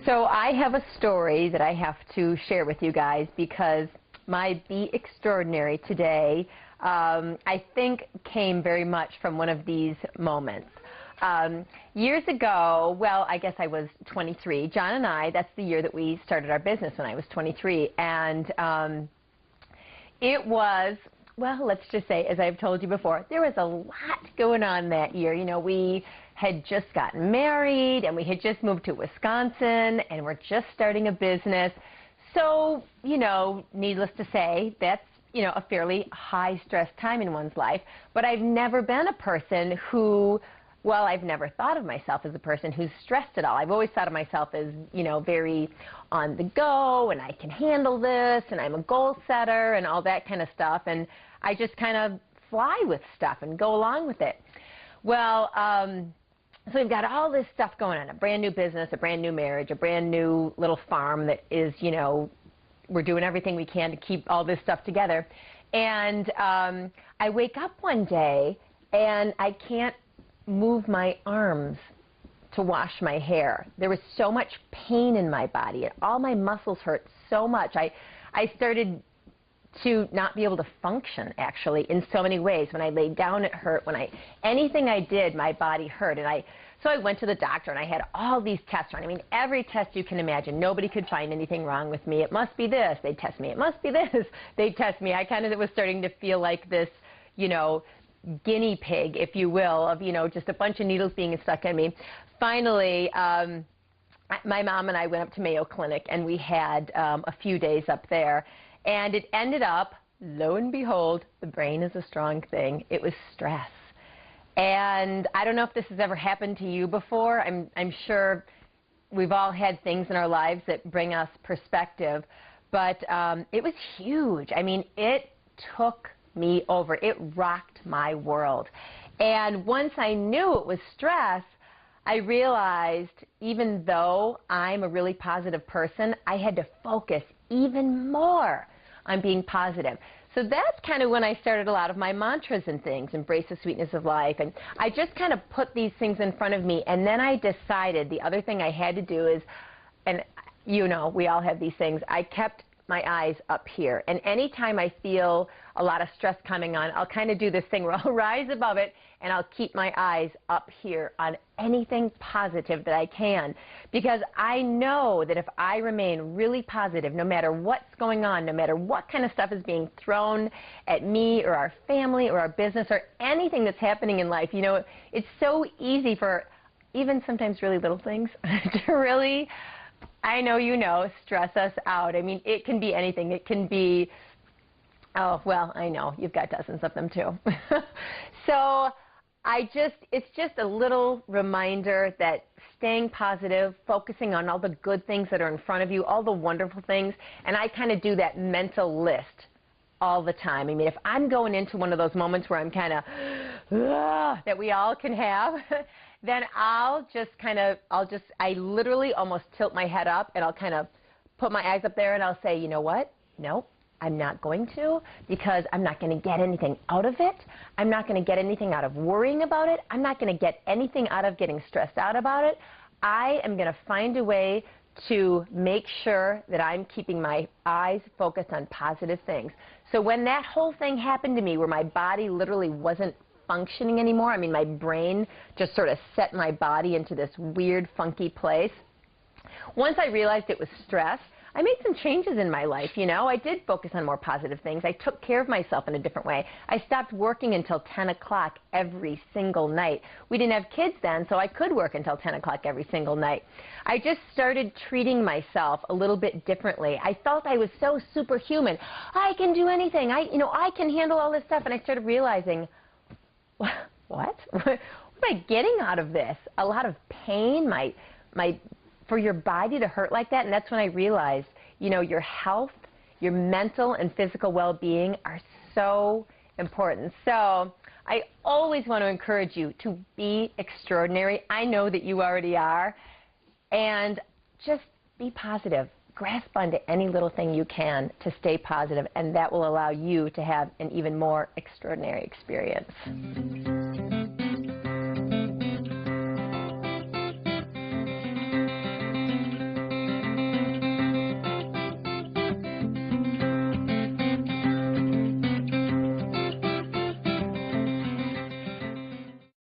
So I have a story that I have to share with you guys because my Be Extraordinary today, I think, came very much from one of these moments. Years ago, well, I guess I was 23. John and I, that's the year that we started our business, when I was 23. And it was, well, let's just say, as I've told you before, there was a lot going on that year. You know, we had just gotten married, and we had just moved to Wisconsin, and we're just starting a business. So, you know, needless to say, that's, you know, a fairly high-stress time in one's life. But I've never been a person who, well, I've never thought of myself as a person who's stressed at all. I've always thought of myself as, you know, very on the go, and I can handle this, and I'm a goal setter, and all that kind of stuff. And I just kind of fly with stuff and go along with it. Well, so we've got all this stuff going on, a brand new business, a brand new marriage, a brand new little farm that is, you know, we're doing everything we can to keep all this stuff together. And I wake up one day, and I can't move my arms to wash my hair. There was so much pain in my body, and all my muscles hurt so much. I started to not be able to function, actually, in so many ways. When I laid down, it hurt. Anything I did, my body hurt. And so I went to the doctor, and I had all these tests run. I mean, every test you can imagine. Nobody could find anything wrong with me. It must be this. They'd test me. It must be this. They'd test me. I kind of was starting to feel like this, you know, guinea pig, if you will, of, you know, just a bunch of needles being stuck in me. Finally, my mom and I went up to Mayo Clinic, and we had a few days up there. And it ended up, lo and behold, the brain is a strong thing. It was stress. And I don't know if this has ever happened to you before. I'm sure we've all had things in our lives that bring us perspective. But it was huge. I mean, it took me over. It rocked my world. And once I knew it was stress, I realized, even though I'm a really positive person, I had to focus even more on being positive. So that's kind of when I started a lot of my mantras and things, embrace the sweetness of life. And I just kind of put these things in front of me, and then I decided the other thing I had to do is, and you know, we all have these things, I kept my eyes up here. And anytime I feel a lot of stress coming on, I'll kind of do this thing where I'll rise above it, and I'll keep my eyes up here on anything positive that I can. Because I know that if I remain really positive, no matter what's going on, no matter what kind of stuff is being thrown at me or our family or our business or anything that's happening in life, you know, it's so easy for even sometimes really little things to really, I know you know, stress us out. I mean, it can be anything. It can be, oh, well, I know. You've got dozens of them, too. So it's just a little reminder that staying positive, focusing on all the good things that are in front of you, all the wonderful things, and I kind of do that mental list all the time. I mean, if I'm going into one of those moments where I'm kind of, that we all can have, then I literally almost tilt my head up, and I'll kind of put my eyes up there, and I'll say, you know what? Nope. I'm not going to, because I'm not going to get anything out of it. I'm not going to get anything out of worrying about it. I'm not going to get anything out of getting stressed out about it. I am going to find a way to make sure that I'm keeping my eyes focused on positive things. So when that whole thing happened to me, where my body literally wasn't functioning anymore, I mean, my brain just sort of set my body into this weird, funky place. Once I realized it was stress, I made some changes in my life, you know. I did focus on more positive things. I took care of myself in a different way. I stopped working until 10 o'clock every single night. We didn't have kids then, so I could work until 10 o'clock every single night. I just started treating myself a little bit differently. I felt I was so superhuman. I can do anything. I can handle all this stuff. And I started realizing, what? What am I getting out of this? A lot of pain, for your body to hurt like that. And that's when I realized, you know, your health, your mental and physical well-being are so important. So I always want to encourage you to be extraordinary. I know that you already are. And just be positive. Grasp onto any little thing you can to stay positive, and that will allow you to have an even more extraordinary experience.